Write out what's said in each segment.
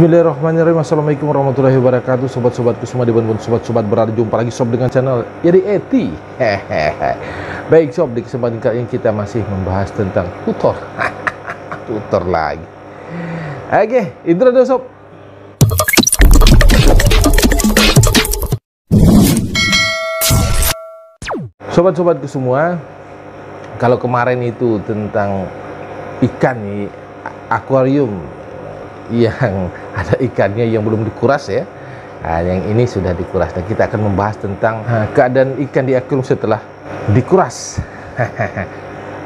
Bismillahirrahmanirrahim. Assalamualaikum warahmatullahi wabarakatuh. Sobat-sobatku semua dimanapun sobat-sobat berada, jumpa lagi sob dengan channel Iri Eti. Baik sob, di kesempatan kali ini kita masih membahas tentang tutor. Tutor lagi. Oke, intro dulu sob. Sobat-sobatku semua, kalau kemarin itu tentang ikan di akuarium yang ada ikannya yang belum dikuras ya, yang ini sudah dikuras, dan kita akan membahas tentang keadaan ikan di akuarium setelah dikuras.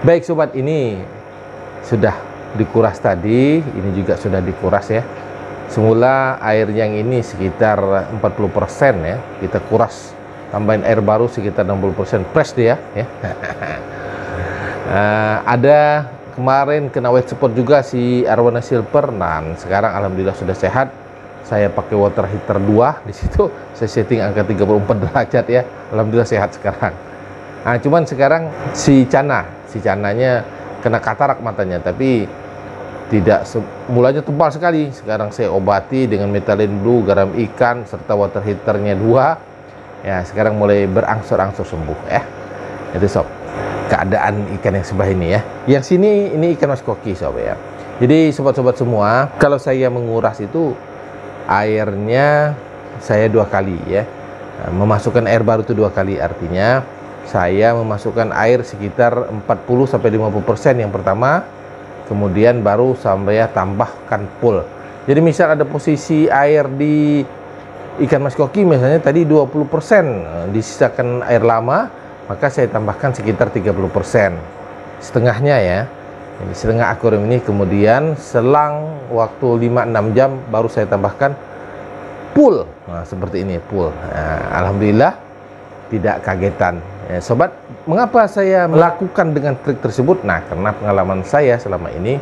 Baik sobat, ini sudah dikuras tadi, ini juga sudah dikuras ya. Semula air yang ini sekitar 40% ya, kita kuras, tambahin air baru sekitar 60%, fresh dia ya. Ada kemarin kena white spot juga si Arowana Silver, dan sekarang alhamdulillah sudah sehat. Saya pakai water heater 2 di situ, saya setting angka 34 derajat ya. Alhamdulillah sehat sekarang. Cuman sekarang si cananya kena katarak matanya, tapi tidak mulanya tebal sekali. Sekarang saya obati dengan methalin blue, garam ikan serta water heaternya 2. Ya, sekarang mulai berangsur-angsur sembuh ya. Itu sob, keadaan ikan yang sebelah ini ya. Yang sini ini ikan mas koki sob ya. Jadi sobat-sobat semua, kalau saya menguras itu airnya saya 2 kali ya. Memasukkan air baru itu 2 kali, artinya saya memasukkan air sekitar 40-50% yang pertama, kemudian baru sampai tambahkan full. Jadi misal ada posisi air di ikan mas koki misalnya tadi 20%, disisakan air lama, maka saya tambahkan sekitar 30%, setengahnya ya. Ini setengah akuarium ini, kemudian selang waktu 5-6 jam baru saya tambahkan full. Nah, seperti ini full. Alhamdulillah tidak kagetan ya, sobat. Mengapa saya melakukan dengan trik tersebut? Nah, karena pengalaman saya selama ini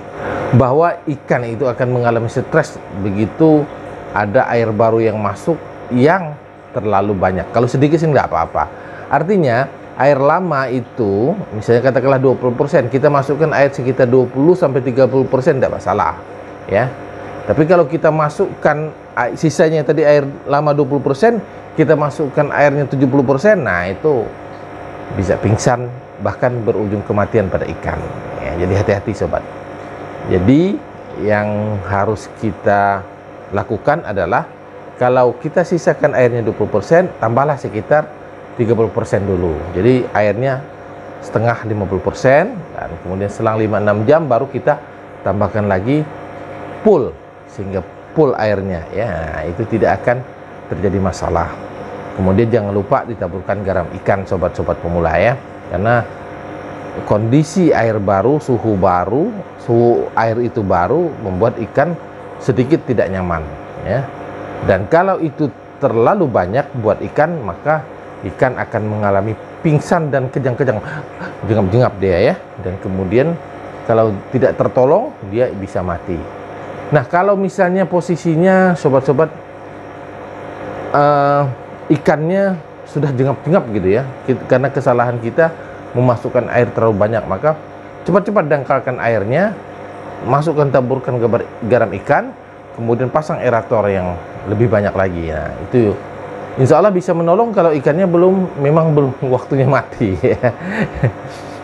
bahwa ikan itu akan mengalami stres begitu ada air baru yang masuk yang terlalu banyak. Kalau sedikit sih nggak apa-apa. Artinya air lama itu misalnya katakanlah 20%, kita masukkan air sekitar 20-30%, tidak masalah ya. Tapi kalau kita masukkan sisanya tadi air lama 20%, kita masukkan airnya 70%, nah itu bisa pingsan, bahkan berujung kematian pada ikan ya. Jadi hati-hati sobat. Jadi yang harus kita lakukan adalah kalau kita sisakan airnya 20%, tambahlah sekitar 30% dulu. Jadi airnya setengah 50%, dan kemudian selang 5-6 jam baru kita tambahkan lagi full, sehingga full airnya ya. Itu tidak akan terjadi masalah. Kemudian jangan lupa ditaburkan garam ikan sobat-sobat pemula ya, karena kondisi air baru, suhu air itu baru membuat ikan sedikit tidak nyaman ya. Dan kalau itu terlalu banyak buat ikan, maka ikan akan mengalami pingsan dan kejang-kejang, jengap-jengap dia ya. Dan kemudian kalau tidak tertolong dia bisa mati. Nah, kalau misalnya posisinya sobat-sobat ikannya sudah jengap-jengap gitu ya, karena kesalahan kita memasukkan air terlalu banyak, maka cepat-cepat dangkalkan airnya, masukkan, taburkan garam ikan, kemudian pasang aerator yang lebih banyak lagi. Nah, itu insya Allah bisa menolong kalau ikannya memang belum waktunya mati ya.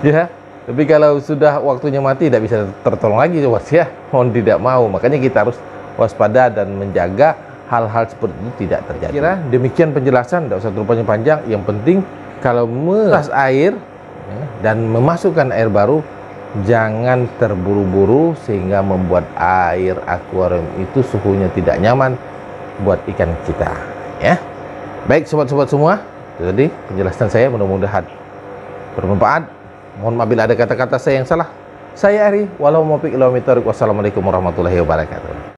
Ya, tapi kalau sudah waktunya mati tidak bisa tertolong lagi sobat ya, mohon tidak mau. Makanya kita harus waspada dan menjaga hal-hal seperti itu tidak terjadi. Kira demikian penjelasan, tidak usah terlalu panjang. Yang penting kalau menguras air ya, dan memasukkan air baru, jangan terburu-buru sehingga membuat air akuarium itu suhunya tidak nyaman buat ikan kita ya. Baik sobat-sobat semua, itu tadi penjelasan saya, mudah-mudahan bermanfaat. Mohon maaf bila ada kata-kata saya yang salah. Saya Ari, walau muwaffiq ila aqwamit thoriq. Wassalamualaikum warahmatullahi wabarakatuh.